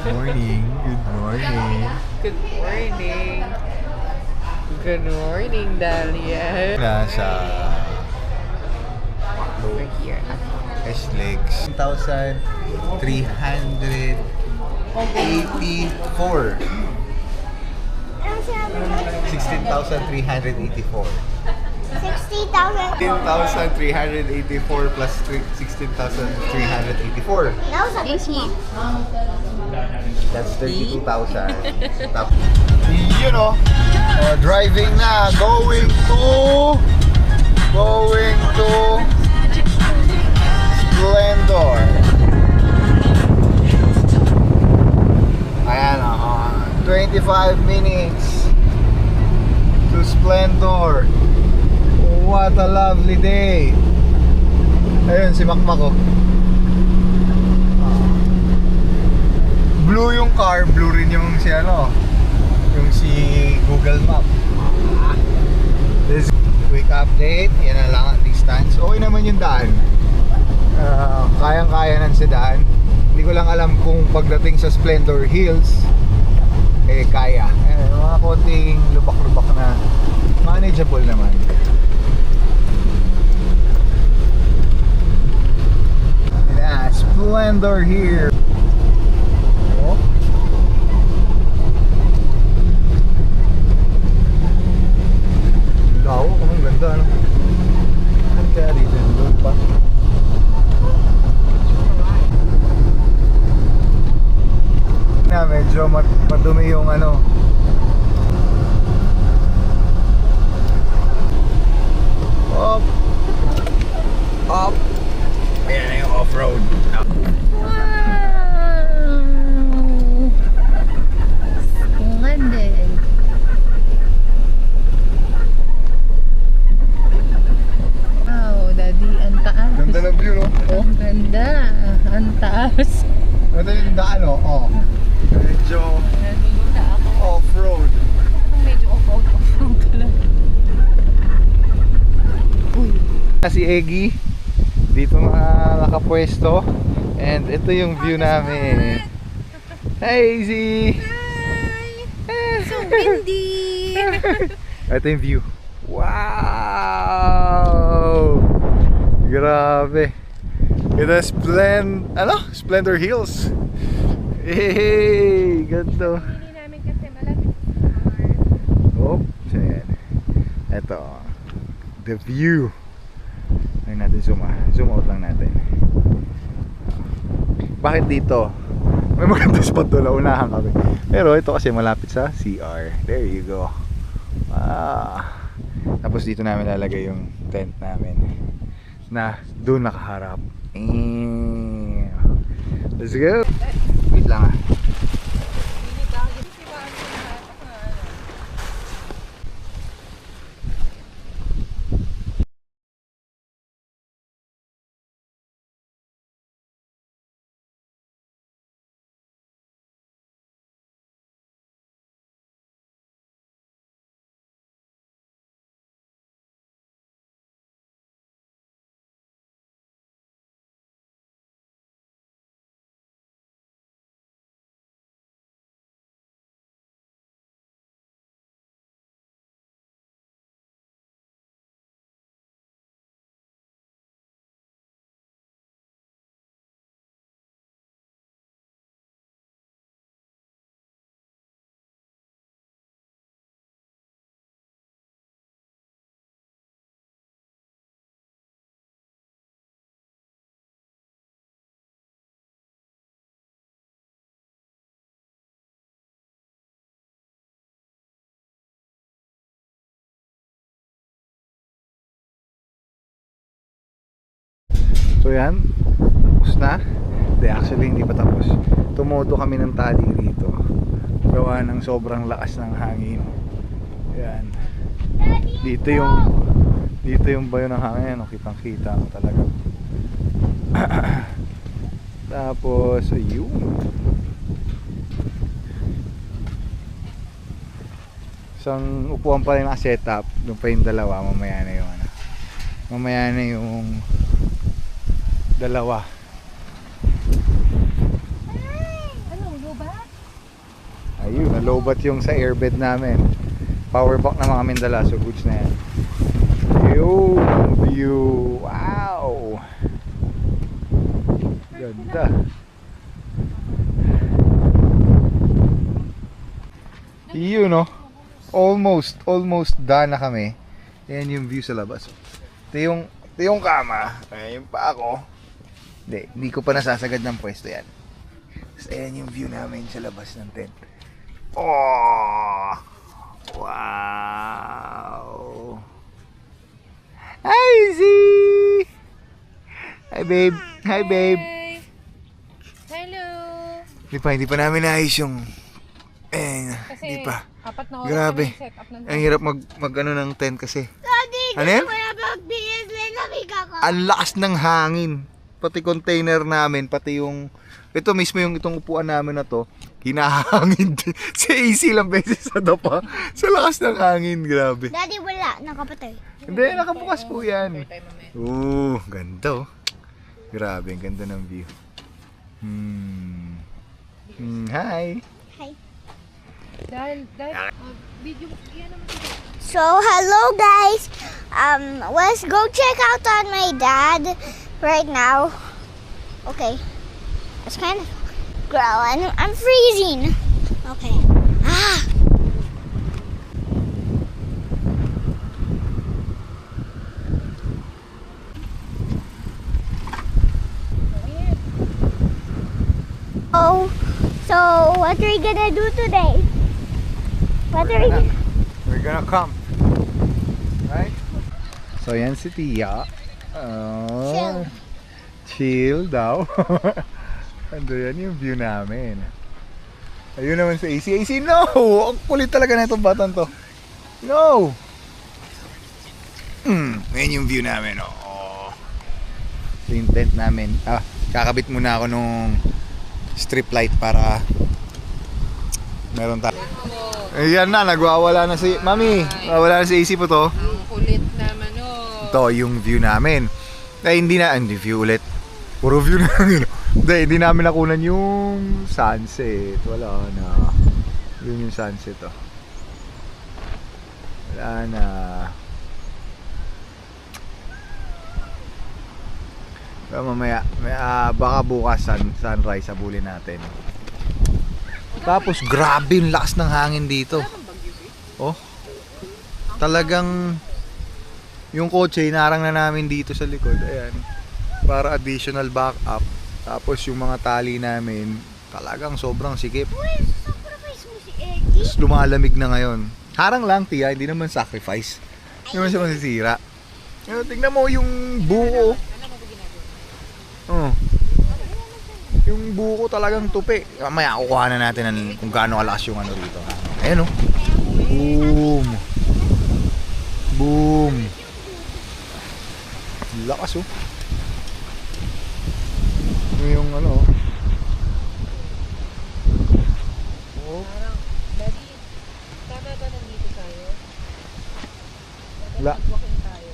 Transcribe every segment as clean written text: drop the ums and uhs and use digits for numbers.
Morning. Good morning. Good morning. Good morning, Dahlia. Nasa We're here at S-Legs. 1,384. 16,384. 60,000. 10,384 plus 16,384. That was a bit small. That's 32,000. You know, driving na, going to Splendor. Ayan, 25 minutes to Splendor. What a lovely day. Ayun, si Makmak ko. Blue yung car, blue rin yung si Google Map. This quick update, yan na lang ang distance. Okay naman yung daan. Kayang-kaya ng sedan. Hindi ko lang alam kung pagdating sa Splendor Hills kaya. Mga konting lubak-lubak na manageable naman. Splendor here. Oh. Lawak, ang ganda, no? Ang kaya dito, doon pa. Na medyo madumi yung Up. Up. Ayan na yung off-road. Wow! Splendid. Wow, Daddy, ang taas. Ganda ng view, no? Oh. Ang ganda. Ang taas. Ito yung daan, no? Oh. Medyo Nalilita ako. off-road. Medyo off-road talaga. Uy. Si Eggy dito nakapwesto, and ito yung view namin. Hey Z! Hi! So windy! Ito yung view. Wow! Grabe. Ito Splendor Hills. Hey! Ganda. Hindi namin kasi malapit sa summer. Oops, ayan. Ito, the view. Ay natin zoom out lang natin. Bakit dito? May maganda spot doon, unahan kami. Pero ito kasi malapit sa CR. There you go. Tapos dito namin lalagay yung tent namin na doon nakaharap. Let's go. Wait lang . So yan, tapos na. Actually hindi pa tapos. Tumoto kami ng tali rito. Gawa ng sobrang lakas ng hangin. Yan. Dito yung bayo ng hangin, kitang kita mo talaga. Tapos ayun. Isang upuan pa rin naka-setup. Doon pa yung dalawa, mamaya na yung dalawa. Anong luba? Ayun, nalobat yung sa airbed namin. Power bank na mga Mindala, so goods na yan. Ayun, view. Wow! Ganda. Yun, no? Almost done na kami. Ayan yung view sa labas. Ito yung kama. Ayan pa ako. Hindi ko pa nasasagad ng pwesto yan. So, ayan yung view namin sa labas ng tent. Oh! Wow! Hi, Z! Hi, babe. Hi, babe. Hi. Hello. Hindi pa namin naayos yung... Kasi hindi pa. apat na oras Grabe. kami set up ng Ang hirap mag ano ng tent kasi. Daddy, Ano yan? wala bang BS na may kaka? Ang lakas ng hangin. Pati container namin, pati yung... Ito mismo yung itong upuan namin na to, hinahangin din. Sa AC lang beses sa dapa. Sa lakas ng hangin, grabe. Daddy, wala. Nakapatay. Hindi, nakabukas po yan. Ganda oh. Grabe, ang ganda ng view. Hi. Hi. Dahil, video, yan naman sila. So, hello guys. Let's go check out on my dad right now. Okay. It's kind of grow and I'm freezing. Okay. Ah. Oh, so what are we gonna do today? We're gonna come. Right? So yan si Tia. Chill. Chill daw. Ando yan yung view namin. Ayun naman sa AC. AC, no! Ang kulit talaga na itong batang to. No! Ngayon yung view namin. Oh. Ito yung tent namin. Kakabit muna ako nung strip light para meron tayo. Ayan na, nagwawala na si Mami. Wala na si AC po to. Ang kulit naman, oh. Ito yung view namin. Hindi view ulit. Puro view namin. Hindi namin nakunan yung sunset. Wala na. Yun yung sunset, oh. Wala na. Pero mamaya, baka bukas sunrise sabulin natin. Tapos grabe yung lakas ng hangin dito. Oh. Talagang yung kotse inarang na namin dito sa likod. Ayan. Para additional backup. Tapos yung mga tali namin talagang sobrang sikip. Sacrifice mo si Eggy. Tapos lumalamig na ngayon. Harang lang, Tia, hindi naman sacrifice. Hindi naman siya masisira. Tingnan mo yung buo. Oh. Yung buko talagang tupi. Mamaya kukuha na natin kung gaano kalakas yung ano rito. Ayan, oh. Boom. Boom. Lakas, oh. Yung ano. Oh. Daddy, tama ba nandito tayo? La. Walking tayo.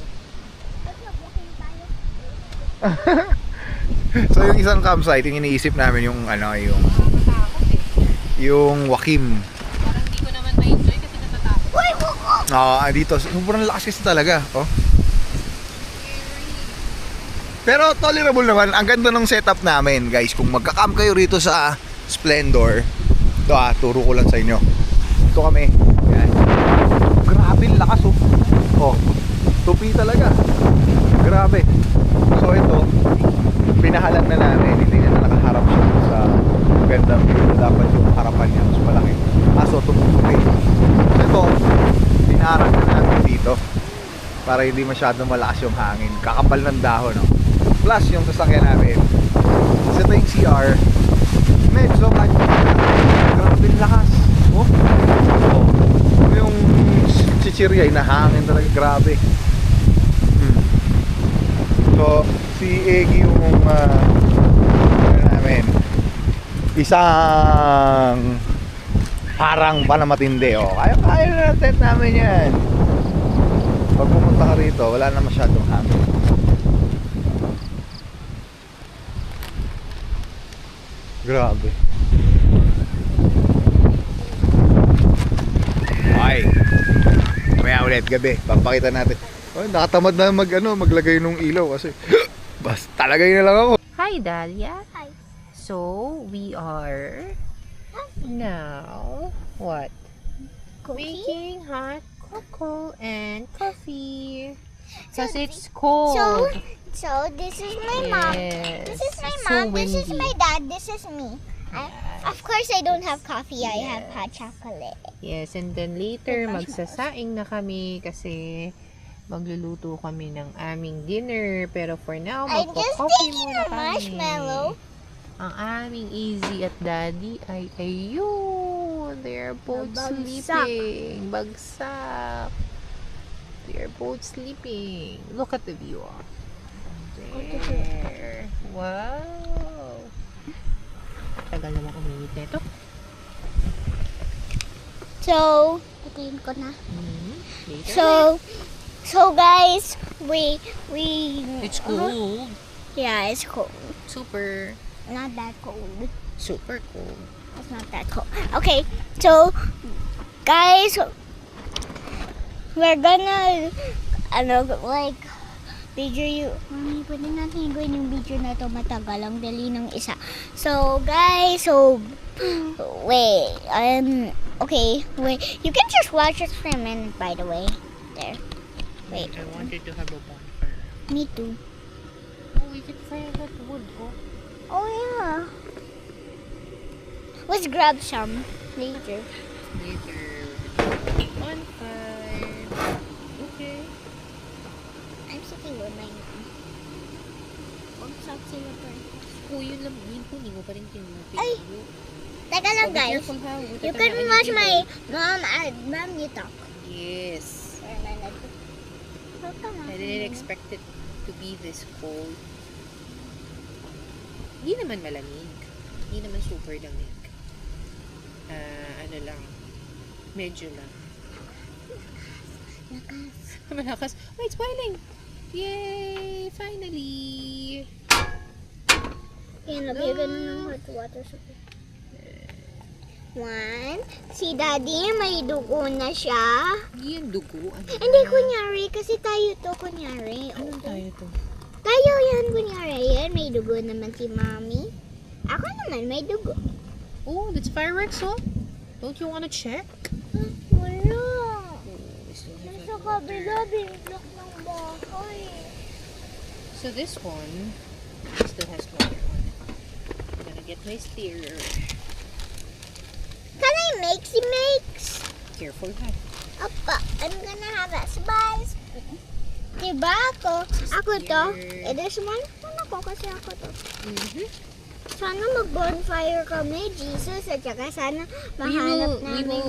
So yung isang campsite, yung iniisip namin yung ano, yung Natatakot eh. yung Wakim. Parang hindi ko naman ma-enjoy kasi natatakot. Dito, sobrang lakas kasi talaga, oh. Pero tolerable naman. Ang ganda ng setup namin, guys. Kung magka-camp kayo rito sa Splendor, ito turo ko lang sa inyo. Ito kami. Yan. Grabe lakas, oh. Oh, tupi talaga. Grabe. So ito, pinahalan na namin. Hindi na nakaharap siya sa gandang view. Dapat yung harapan niya mas malaki. So tumutupi. Ito, pinarang na namin dito para hindi masyadong malakas yung hangin. Kakapal ng dahon, no? Plus yung sasakyan namin. Kasi ito yung CR. Medyo grabe lakas. Oh. Yung chichirya, nahangin talaga. Grabe. So, si Eggy yung namin. Isang harang pa na matindi. Oh. Kaya na tent namin yan. Pag pumunta ka rito, wala na masyadong hangin. Grabe. Okay. Maya ulit gabi, papakita natin. Oh, nakatamad na maglagay ng ilaw kasi basta talagay na lang ako. Hi, Dahlia. Hi. So, we are now, what? Coffee? Making hot cocoa and coffee. Because So it's cold. So this is my mom. Yes. This is my It's so mom. This is windy. my dad. This is me. Of course, I don't have coffee. I have hot chocolate. Yes, and then later, With marshmallows. magsasaing na kami kasi magluluto kami ng aming dinner. Pero for now, I'm just magpo-coffee taking muna a kami. marshmallow. Ang aming Easy at Daddy ay ayun. They're both Bagsak. sleeping. Bagsak. They're both sleeping. Look at the view. Oh. There. Wow. Tagal naman uminit na ito. So, patayin ko na. Later. So guys, we It's cold. Yeah, it's cold. Super, Not that cold. super cold. It's not that cold. Okay, so guys, we're gonna like video you. Mami, pwede natin gawin yung video na to, matagal ang dali ng isa. So guys, wait, okay, wait. You can just watch it for a minute, by the way. There. Wait. I wanted to have a bonfire. Me too. Oh, we can fire that wood. Oh. Oh yeah. Let's grab some later. Later, bonfire. Okay. I'm sitting with my mom. Pag-sap sila pa. Oh, yun lang. Yun po, hindi mo pa rin tinupin. Ay! Teka lang, guys. You can watch my mom and mom you talk. Yes. For a minute. I didn't expect it to be this cold. Hindi naman malamig. Hindi naman super lamig. Ano lang. Medyo lang. Malakas. Oh, it's boiling! Yay! Finally! Yan, nabigyan na ng hot water. One. Si Daddy, may dugo na siya. Hindi yung dugo. Ano Hindi, kunyari. Kasi tayo to, kunyari. Anong tayo to? Tayo yan, kunyari. Yan, may dugo naman si Mommy. Ako naman, may dugo. Oh, that's fireworks, oh? Don't you want to check? Wala. We still have Nasa that kabila, water. binlock ng bahay. So this one still has water on it. I'm gonna get my stirrer. Can I mix? Careful, ha? Apa, I'm gonna have a spice. Diba ako to, it is one ko kasi ako to. Sana mag-bonfire kami, Jesus, at saka sana mahanap namin.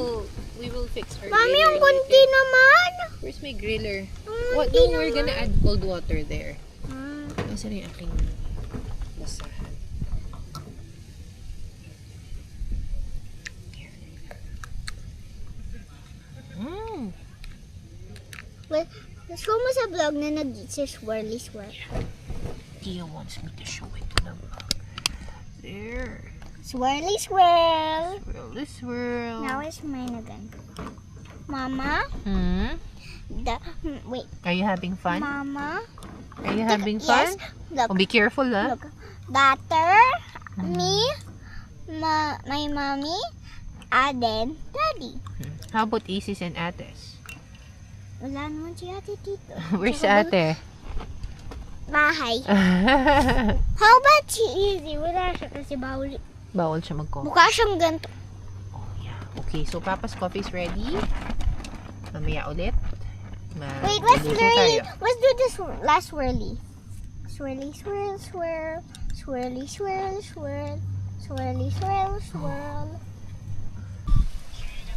We will fix our Mami, griller ang in kunti a bit. naman. Where's my griller? Ang What? kunti No, we're naman. gonna add cold water there. Ah, Nasaan yung aking basahan? Mm. well, show mo sa vlog na nag-swirly swirl. Tia wants me to show it to them. There. Swirly swirl. Swirl this swirl. Now it's mine again. Mama, wait. Are you having fun? Mama, Are you having fun? yes, look. Oh, be careful, ah. Look, butter, me, my mommy, and then daddy. How about Isis and Ates? Wala naman si ate dito. Where's Tsaka Ate? Bahay. How about si Easy? Wala siya kasi bawal. Bawal siya mag-coffee. Mukha siyang ganito. Oh, yeah. Okay, so Papa's coffee is ready. Mamaya ulit. Wait, let's Magluluto swirly. tayo. Let's do this last swirly. Swirly, swirl, swirl. Swirly, swirl, swirl. Swirly, swirl, swirl.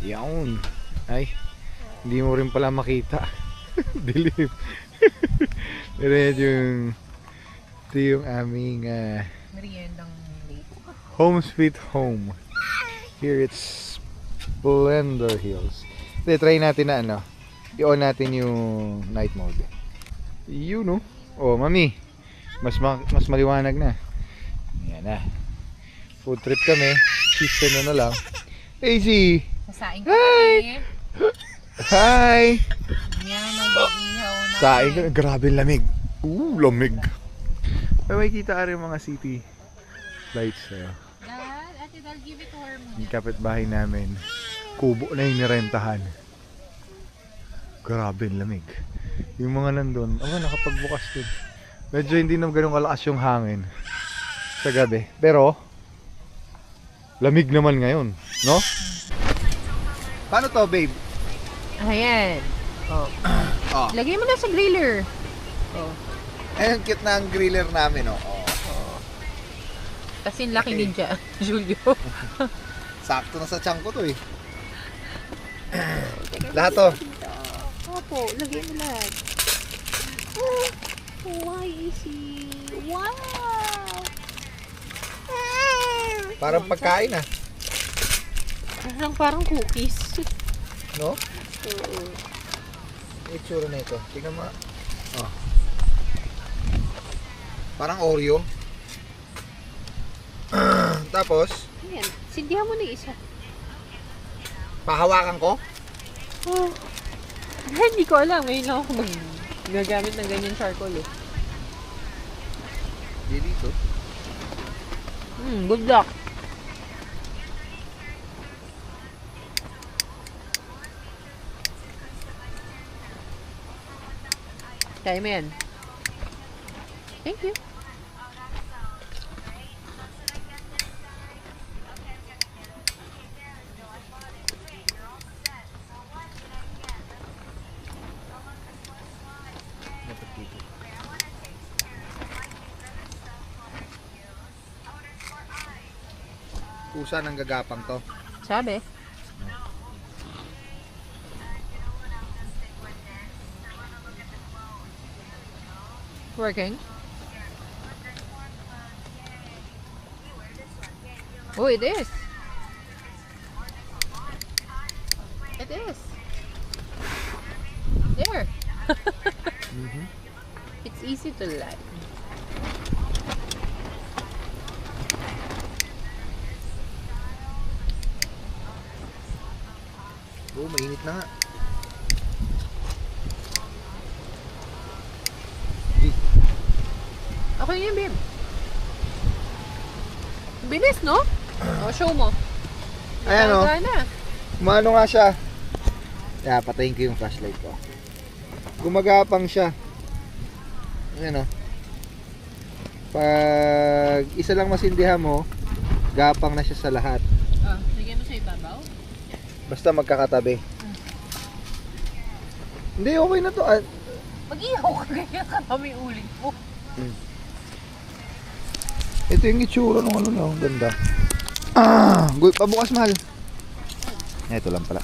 Yawn. Ay, hindi mo rin pala makita. Dilim. Pero yan ito yung aming Meriendang late. home sweet home. Here it's Splendor Hills. Hindi, try natin na i-on natin yung night mode. You know. Oh, mami. Mas maliwanag na. Yan na. Food trip kami. Season na lang. Daisy! Sasaing ko Hi! kami. Hi! Yan, nag-iihaw na. Saing ka, grabe lamig. Lamig. May makikita ka rin mga city lights sa'yo. Dad, ate, I'll give it to her muna. Yung kapitbahay namin, kubo na yung nirentahan. Grabe ang lamig. Yung mga nandun, nakapagbukas din. Medyo hindi na ganun kalakas yung hangin sa gabi. Pero, lamig naman ngayon, no? Paano to, babe? Ayan. Oh. Oh. Lagay mo na sa griller. Oh. Ayun, cute na ang griller namin, oh. Kasi laki ni Jan, Julio. Sakto na sa tiyan ko to, eh. Lahat to. Opo, lagay mo lahat. Oh, why is he? Wow! Parang pagkain, ah. Parang cookies. No? Oo. Itsura na ito. Tingnan mo. Oh. Parang Oreo. Tapos, Ayan, sindihan mo na yung isa. pahawakan ko. Oh. Hindi ko alam. Ngayon lang ako gagamit ng ganyan charcoal eh. Dito. Good luck. Kaya mo yan. Thank you. Kusa ng gagapang to. Sabi. Working? Oh, it is. It is. There. It's easy to light. Oh, mainit na nga. Okay yan, babe. Bilis, no? O, show mo. Ayan, oh. Gana. Umano nga siya. Patayin ko yung flashlight ko. Gumagapang siya. Ayan, oh. Pag isa lang masindihan mo, gapang na siya sa lahat. Ah, lagyan mo sa ibabaw. Basta magkakatabi. Hindi, okay na to. Mag-ihaw ka ganyan ka na may uling mo. Ito yung itsura ng ano na, ang ganda. Good, pabukas mahal. Ito lang pala.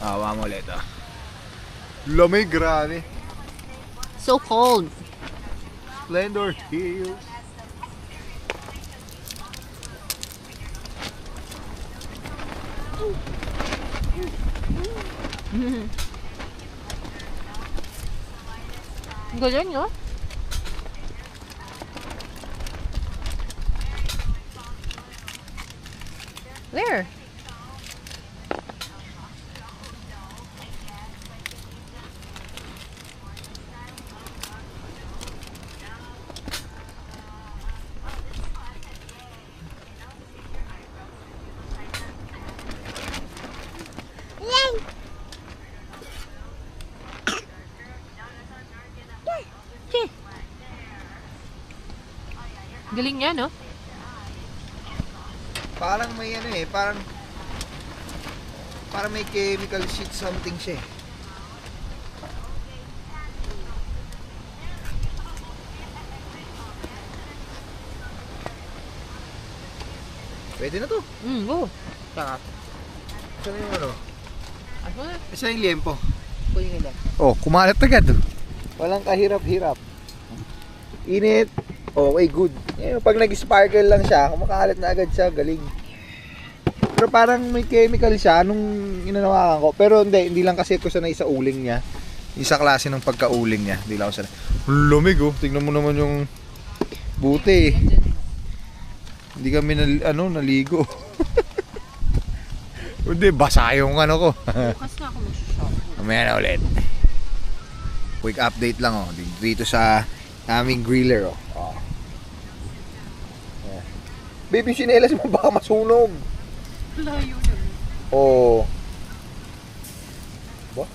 Awa mo ulit, ah. Lamig, grabe. So cold. Splendor Hills. Galing, no? There. Galing niya, no? Parang may ano eh, parang may chemical shit something siya eh. Pwede na to. Oo. Sarap. Saan yung ano? Ano na? Saan yung liempo? Pwede nila. Oh, kumalat agad. Walang kahirap-hirap. Init. Okay, good. Eh, pag nag-sparkle lang siya, kumakalat na agad siya, galing. Pero parang may chemical siya nung inanawakan ko. Pero hindi lang kasi ko sanay sa uling niya. Isa klase ng pagka-uling niya. Hindi lang ako sanay. Lumig, oh. Tingnan mo naman yung buti. Hindi kami naligo. Hindi, basa yung ano ko. Bukas na ako mag-shop. Mamaya na ulit. Quick update lang oh. Dito sa aming griller oh. Yeah. Baby, sinelas mo baka masunog. Layo na. Oh. Ba?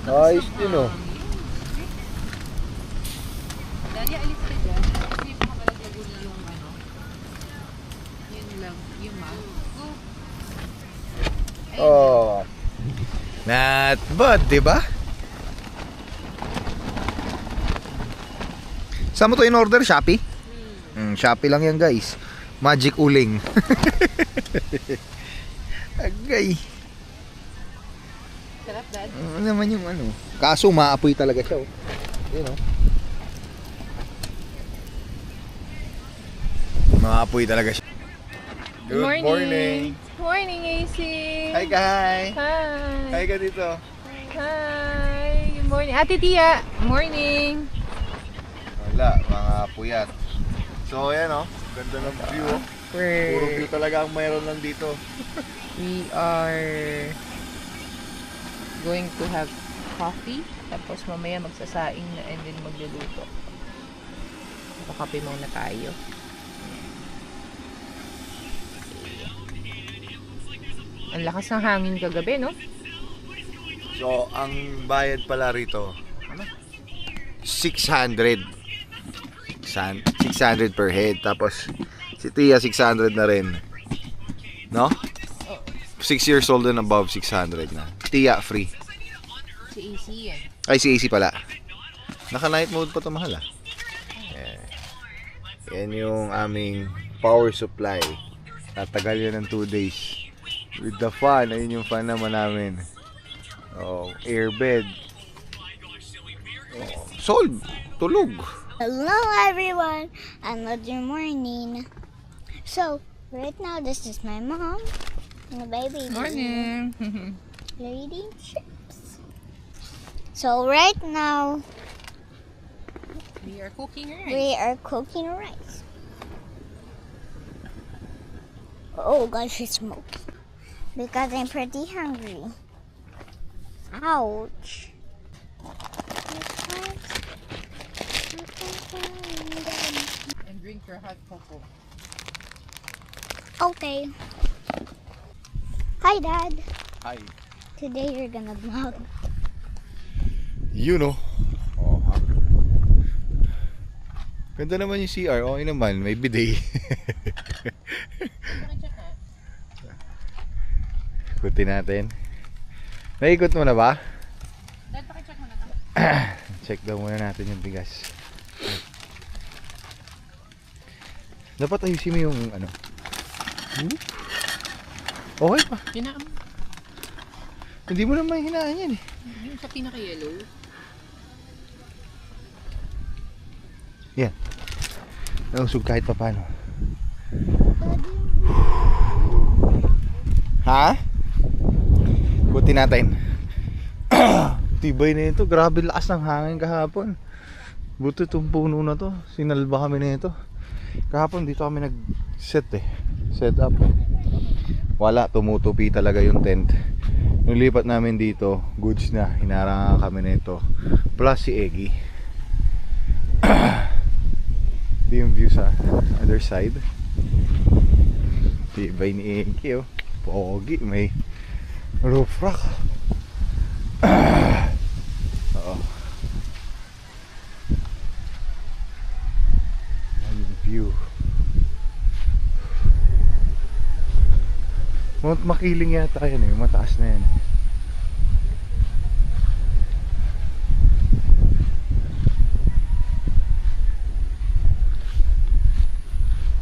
Ayos din oh. Daddy, alis ka dyan. Kasi makakalaglag na yung ano. Yung mag. Go. Oh. Not bad, di ba? Saan mo to in order? Shopee? Shopee lang yan guys. Magic uling. Agay. Sarap, Dad. Ano naman yung ano. Kaso maapoy talaga siya oh. Yun oh. Maapoy talaga siya. Good morning. Morning, AC. Hi guys. Hi. Hi ka dito. Hi. Good morning. Ate Tia. Morning. Wala, mga puyat. So ayan oh. Ganda ng view oh. Puro view talaga ang mayroon lang dito. We are going to have coffee. Tapos mamaya magsasaing na and then magluluto. Kape muna tayo. Ang lakas ng hangin kagabi, no? So ang bayad pala rito, ano? 600 per head. Tapos si Tia 600 na rin. No? 6 years old and above 600 na. Tia free. Si AC yan. Ay si AC pala. Naka night mode pa to mahal ah. Yan yung aming power supply. Tatagal yan ng 2 days. With the fan, ayun yung fan naman namin. Oh, airbed. Oh, solve. Tulog. Hello everyone, another morning. So, right now this is my mom and the baby. Morning. Lady chips. So right now We are cooking rice. we are cooking rice. Oh gosh, it's smoky. Because I'm pretty hungry. Ouch. And drink your hot cocoa. Okay. Hi, Dad. Hi. Today you're gonna vlog. You know. Oh, ha? Ganda naman yung CR. Okay naman. May bidet. Ikutin natin. Naikot mo na ba? Dad, pakicheck mo na to. Check daw muna natin yung bigas. Dapat ayusin mo yung ano. Okay pa. Hinaan mo. Hindi mo naman hinaan yan eh. Yung sa pinaka-yellow. Yan. Nausog kahit pa paano. Ha? Buti natin. Tibay na ito. Grabe lakas ng hangin kahapon. Buti itong puno na to. Sinalba kami na ito. Kahapon dito kami nag-set eh. Set up eh. Wala. Tumutupi talaga yung tent. Nung lipat namin dito, goods na. Hinarangan kami na ito. Plus si Eggy. Ito yung view sa other side. Tibay ni Eggy oh. Pogi. May roof rack. Oo. Ayan yung view. Mount Makiling yata yan eh. Mataas na yan.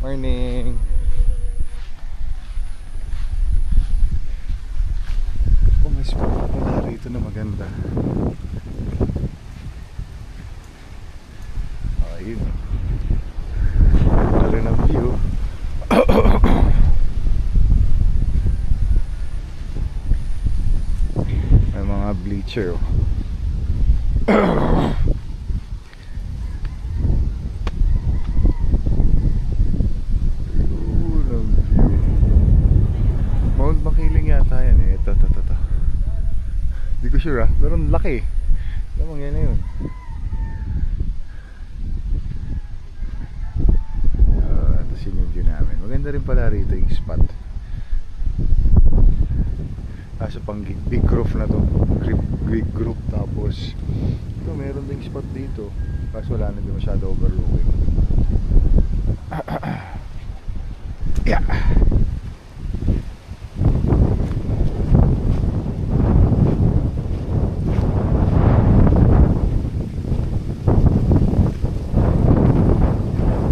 Morning. Oh, may spot pala rito na maganda. Oh, yun. Lalo ng view. May mga bleacher oh. dishwasher pero ang laki. Alam mo, yan na yun. Tapos yun yung view namin. Maganda rin pala rito yung spot. Kaso pang big roof na to. Big group. Tapos ito meron ding spot dito. Kaso wala na din masyado overlooking. Yeah.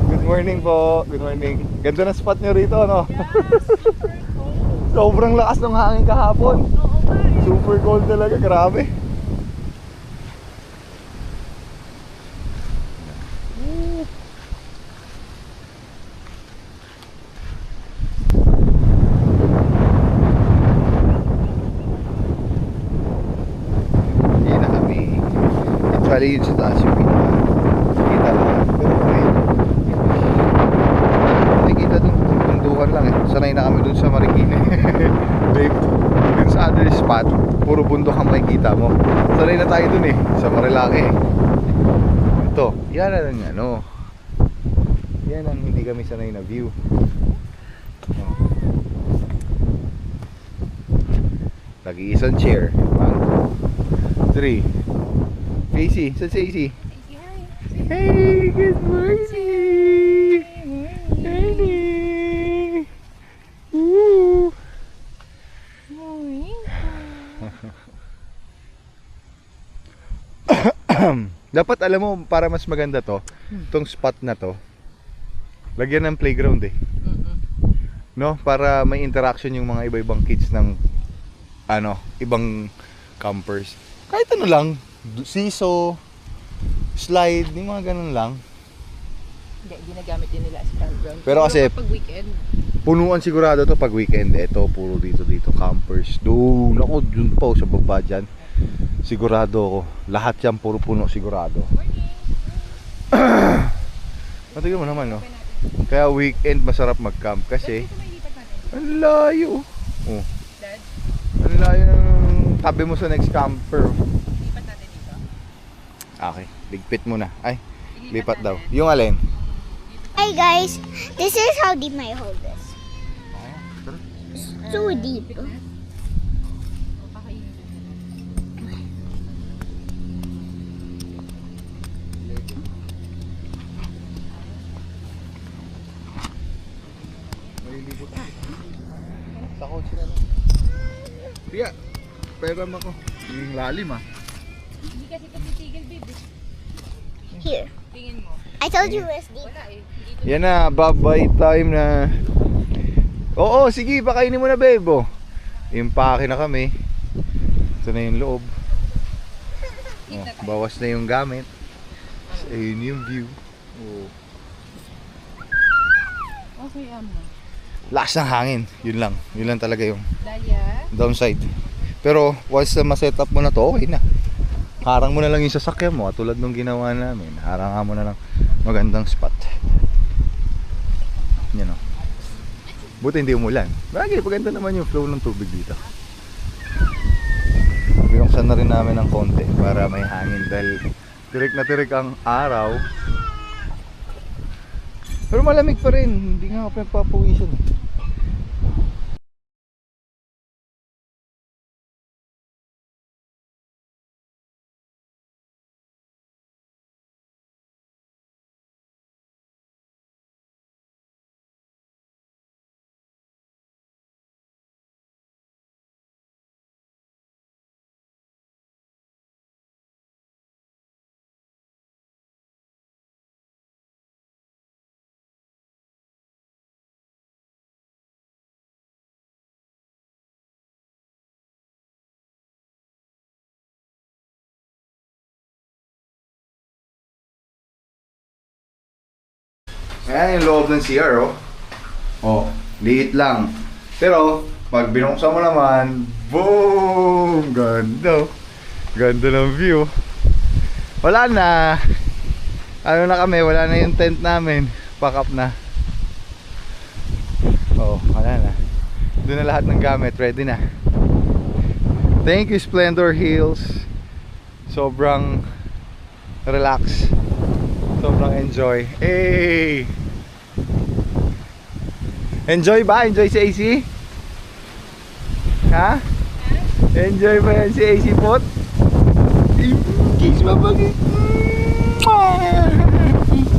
Good morning po. Good morning. Ganda na spot nyo rito, no? Sobrang lakas ng hangin kahapon. Super cold talaga, grabe. Hindi na kami. Actually yun sa taas yung kita lang. Pero ngayon, nakikita dun tundukan lang eh. Sanay na kami dun sa Marikina. Babe, dun sa other spot, puro bundok ang makikita mo. Sanay na tayo dun eh, sa Marilake. Ito, yan na lang ano. Yan ang hindi kami sanay na view. Nag-iisang chair. 1, 2, 3. Casey, saan si Casey? Hey, good morning! Morning! Woo! Dapat alam mo, para mas maganda to, tong spot na to, lagyan ng playground eh. No? Para may interaction yung mga iba-ibang kids ng ibang campers. Kahit ano lang, siso, slide, yung mga ganun lang. Hindi, ginagamit din nila as campground. Pero kasi, pag weekend, punuan sigurado to pag weekend. Ito, puro dito campers. Doon, ako, dun pa sa baba dyan. Sigurado ako. Lahat yan, puro puno, sigurado. Matigil mo naman, no? Kaya weekend, masarap mag-camp kasi ang layo. Oh. Dad, Ang layo ng tabi mo sa next camper. lipat natin dito. Okay, ligpit muna. Ay, lipat daw. Yung alin? Hey guys, this is how deep my hole is. So deep. Sa kotse na lang. Pia, peram ako. Yung lalim ah. Hindi kasi ito titigil, babe. Here. Tingin mo. I told you it was deep. Wala eh. Dito. Yan na, bye-bye time na. Oo, sige, pakainin mo na babe. Oh. Impake na kami. Ito na yung loob. Oh, bawas na yung gamit. Ayun yung view. Oh. Okay, Lakas ng hangin, yun lang. Yun lang talaga yung Dahlia. downside. Pero once na ma-set up mo na to, okay na. Harang mo na lang yung sasakyan mo, tulad nung ginawa namin. Harangan mo na lang magandang spot. Yan o. Buti hindi umulan. Bagay, paganda naman yung flow ng tubig dito. Binuksan na rin namin ng konti para may hangin dahil tirik na tirik ang araw. Pero malamig pa rin, hindi nga ako nagpapawisan eh. Ayan yung loob ng CR, oh. Oh, liit lang. Pero, pag binuksan mo naman, boom! Ganda. Ganda ng view. Wala na. Ano na kami, wala na yung tent namin. Pack up na. Oh, wala na. Doon na lahat ng gamit, ready na. Ito Thank you, Splendor Hills. Sobrang relax. Sobrang enjoy. Hey! Enjoy ba? Enjoy si AC? Ha? Enjoy ba yan si AC Pot? Kiss mabagi.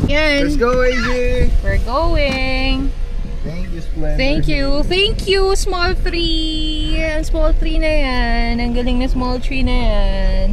Yan. Let's go, AC! We're going. Thank you, Splendor. Thank you. Thank you, small tree. Ang small tree na yan. Ang galing na small tree na yan.